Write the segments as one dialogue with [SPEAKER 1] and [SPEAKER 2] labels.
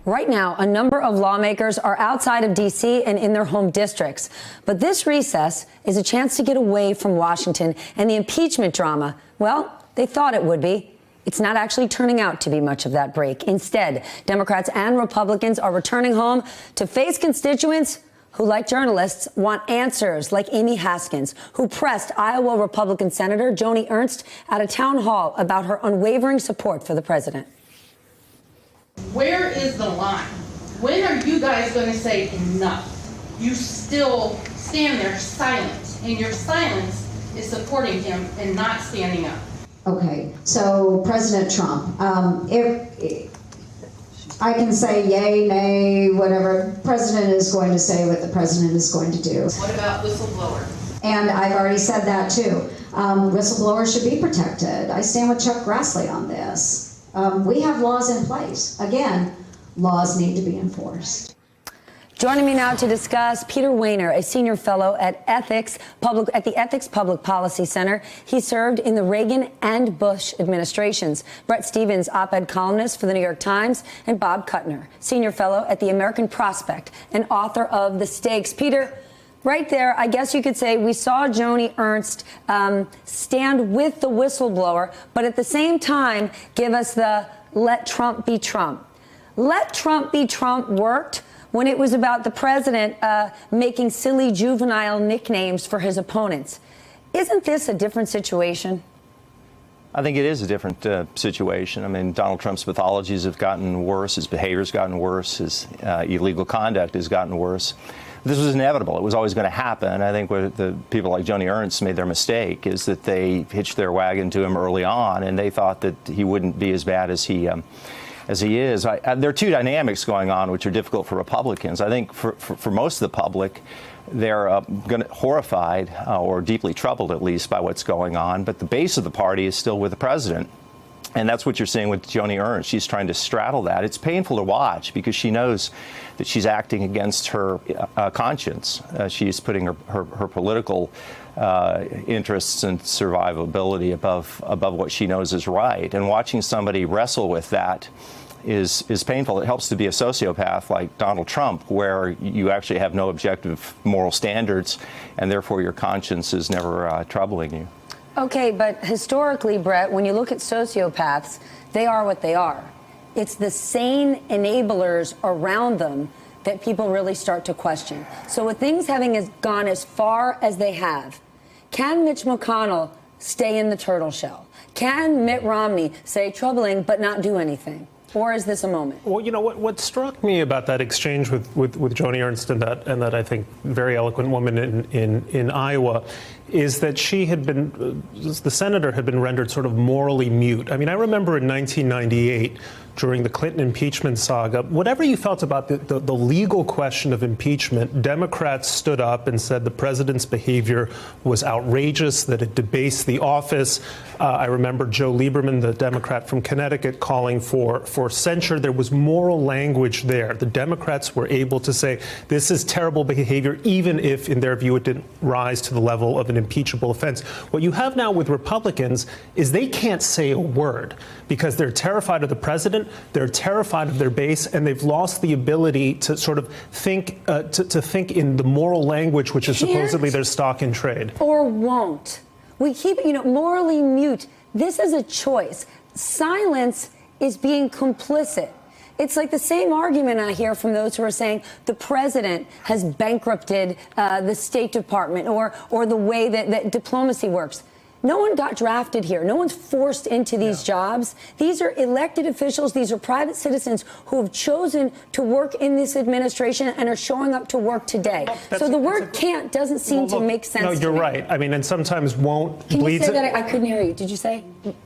[SPEAKER 1] Right now, a number of lawmakers are outside of D.C. and in their home districts. But this recess is a chance to get away from Washington and the impeachment drama. Well, they thought it would be. It's not actually turning out to be much of that break. Instead, Democrats and Republicans are returning home to face constituents who, like journalists, want answers, like Amy Haskins, who pressed Iowa Republican Senator Joni Ernst at a town hall about her unwavering support for the president.
[SPEAKER 2] Where is the line? When are you guys going to say enough? You still stand there silent, and your silence is supporting him and not standing up.
[SPEAKER 3] Okay, so President Trump, if I can say yay, nay, whatever, the president is going to say what the president is going to do.
[SPEAKER 2] What about whistleblower?
[SPEAKER 3] And I've already said that too. Whistleblowers should be protected. I stand with Chuck Grassley on this. We have laws in place. Again, laws need to be enforced.
[SPEAKER 1] Joining me now to discuss, Peter Wehner, a senior fellow at the Ethics Public Policy Center. He served in the Reagan and Bush administrations. Bret Stephens, op-ed columnist for the New York Times, and Bob Kuttner, senior fellow at the American Prospect and author of The Stakes. Peter, right there, I guess you could say we saw Joni Ernst stand with the whistleblower, but at the same time give us the let Trump be Trump. Let Trump be Trump worked when it was about the president making silly juvenile nicknames for his opponents. Isn't this a different situation?
[SPEAKER 4] I think it is a different situation. I mean, Donald Trump's pathologies have gotten worse. His behavior's gotten worse. His illegal conduct has gotten worse. This was inevitable. It was always going to happen. I think what the people like Joni Ernst made their mistake is that they hitched their wagon to him early on, and they thought that he wouldn't be as bad as he is. There are two dynamics going on which are difficult for Republicans. I think for most of the public, they're horrified or deeply troubled, at least, by what's going on. But the base of the party is still with the president. And that's what you're seeing with Joni Ernst. She's trying to straddle that. It's painful to watch because she knows that she's acting against her conscience. She's putting her political interests and survivability above what she knows is right. And watching somebody wrestle with that is painful. It helps to be a sociopath like Donald Trump, where you actually have no objective moral standards, and therefore your conscience is never troubling you.
[SPEAKER 1] Okay, but historically, Bret, when you look at sociopaths, they are what they are. It's the sane enablers around them that people really start to question. So with things having gone as far as they have, can Mitch McConnell stay in the turtle shell? Can Mitt Romney say troubling but not do anything? Or is this a moment? Well,
[SPEAKER 5] you know, what struck me about that exchange with Joni Ernst and that I think very eloquent woman in Iowa is that she had been, the senator had been rendered sort of morally mute. I mean, I remember in 1998, during the Clinton impeachment saga, whatever you felt about the legal question of impeachment, Democrats stood up and said the president's behavior was outrageous, that it debased the office. I remember Joe Lieberman, the Democrat from Connecticut, calling for censure. There was moral language there. The Democrats were able to say this is terrible behavior, even if, in their view, it didn't rise to the level of an impeachable offense. What you have now with Republicans is they can't say a word because they're terrified of the president, they're terrified of their base, and they've lost the ability to sort of think to think in the moral language, which is supposedly their stock in trade.
[SPEAKER 1] Or won't. We keep, morally mute. This is a choice. Silence is being complicit. It's like the same argument I hear from those who are saying the president has bankrupted the State Department or the way that diplomacy works. No one got drafted here. No one's forced into these jobs. These are elected officials. These are private citizens who have chosen to work in this administration and are showing up to work today. So the word can't doesn't seem to make sense.
[SPEAKER 5] No, you're right. I mean, and sometimes won't.
[SPEAKER 1] Can you say that? I couldn't hear you. Did you say?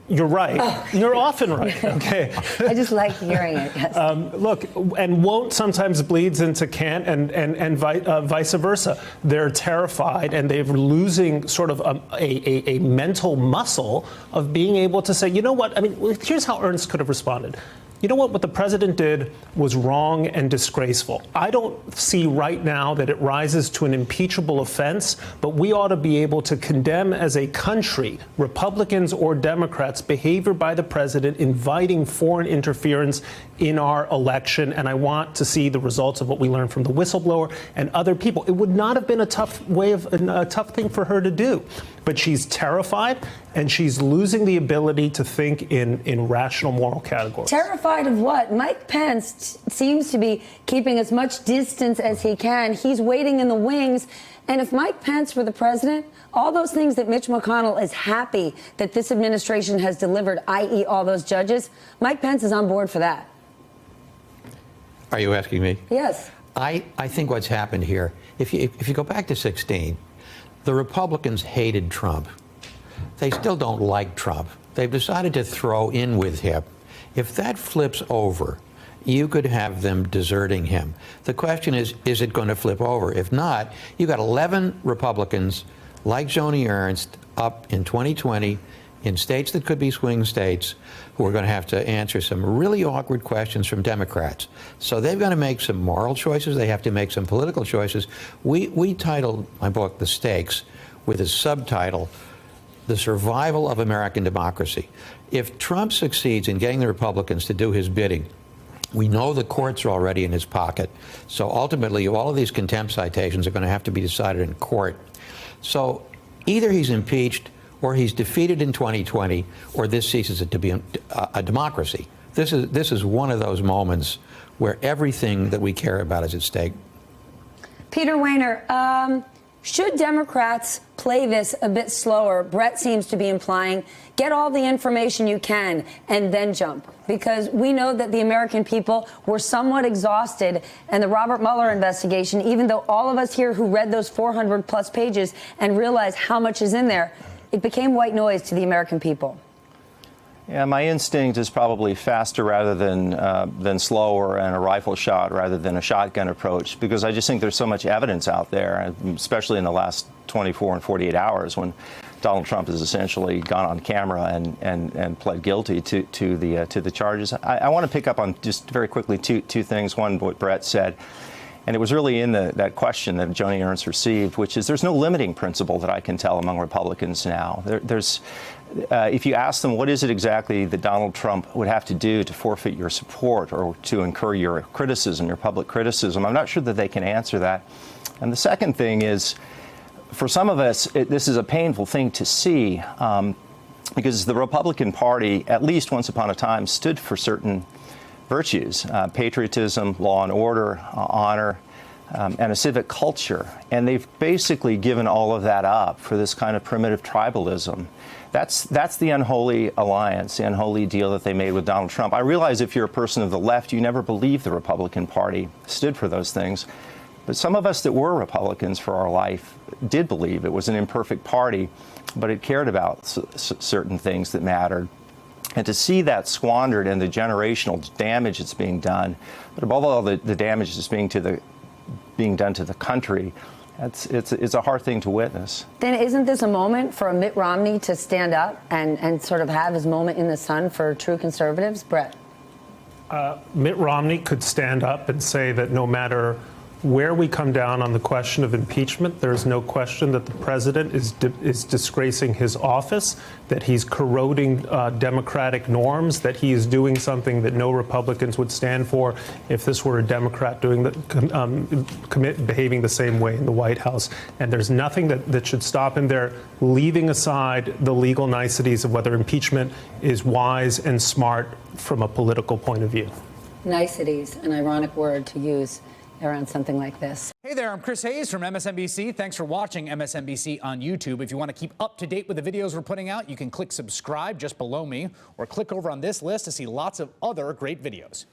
[SPEAKER 5] You're right. Oh. You're often right. Okay.
[SPEAKER 1] I just like hearing it. Yes.
[SPEAKER 5] Look, and won't sometimes bleeds into can't and vice versa. They're terrified and they're losing sort of a mental muscle of being able to say, you know what? I mean, here's how Ernst could have responded. you know what the president did was wrong and disgraceful. I don't see right now that it rises to an impeachable offense, but we ought to be able to condemn as a country, Republicans or Democrats, behavior by the president inviting foreign interference in our election. And I want to see the results of what we learned from the whistleblower and other people. It would not have been a tough thing for her to do, but she's terrified and she's losing the ability to think in rational moral categories.
[SPEAKER 1] Terrified of what? Mike Pence seems to be keeping as much distance as he can. He's waiting in the wings. And if Mike Pence were the president, all those things that Mitch McConnell is happy that this administration has delivered, i.e. all those judges, Mike Pence is on board for that.
[SPEAKER 6] Are you asking me?
[SPEAKER 1] Yes.
[SPEAKER 6] I think what's happened here, if you go back to 2016, the Republicans hated Trump. They still don't like Trump. They've decided to throw in with him. If that flips over, you could have them deserting him. The question is it going to flip over? If not, you've got 11 Republicans like Joni Ernst up in 2020 in states that could be swing states who are going to have to answer some really awkward questions from Democrats. So they've got to make some moral choices. They have to make some political choices. We titled my book, The Stakes, with a subtitle, The Survival of American Democracy. If Trump succeeds in getting the Republicans to do his bidding, we know the courts are already in his pocket. So ultimately, all of these contempt citations are going to have to be decided in court. So either he's impeached or he's defeated in 2020, or this ceases to be a democracy. This is one of those moments where everything that we care about is at stake.
[SPEAKER 1] Peter Wehner, should Democrats play this a bit slower? Brett seems to be implying, get all the information you can and then jump. Because we know that the American people were somewhat exhausted, and the Robert Mueller investigation, even though all of us here who read those 400-plus pages and realized how much is in there, it became white noise to the American people.
[SPEAKER 4] Yeah, my instinct is probably faster rather than slower, and a rifle shot rather than a shotgun approach, because I just think there's so much evidence out there, especially in the last 24 and 48 hours when Donald Trump has essentially gone on camera and pled guilty to the charges. I want to pick up on just very quickly two things. One, what Brett said. And it was really in that question that Joni Ernst received, which is there's no limiting principle that I can tell among Republicans now. If you ask them what is it exactly that Donald Trump would have to do to forfeit your support or to incur your criticism, your public criticism, I'm not sure that they can answer that. And the second thing is, for some of us, this is a painful thing to see because the Republican Party, at least once upon a time, stood for certain virtues, patriotism, law and order, honor, and a civic culture. And they've basically given all of that up for this kind of primitive tribalism. That's the unholy alliance, the unholy deal that they made with Donald Trump. I realize if you're a person of the left, you never believed the Republican Party stood for those things. But some of us that were Republicans for our life did believe it was an imperfect party, but it cared about certain things that mattered. And to see that squandered and the generational damage that's being done, but above all, the damage that's being done to the country, it's a hard thing to witness.
[SPEAKER 1] Then isn't this a moment for a Mitt Romney to stand up and sort of have his moment in the sun for true conservatives? Brett?
[SPEAKER 5] Mitt Romney could stand up and say that no matter where we come down on the question of impeachment, there's no question that the president is disgracing his office, that he's corroding democratic norms, that he is doing something that no Republicans would stand for if this were a Democrat doing behaving the same way in the White House. And there's nothing that should stop him there, leaving aside the legal niceties of whether impeachment is wise and smart from a political point of view.
[SPEAKER 1] Niceties, an ironic word to use around something like this.
[SPEAKER 7] Hey there, I'm Chris Hayes from MSNBC. Thanks for watching MSNBC on YouTube. If you want to keep up to date with the videos we're putting out, you can click subscribe just below me or click over on this list to see lots of other great videos.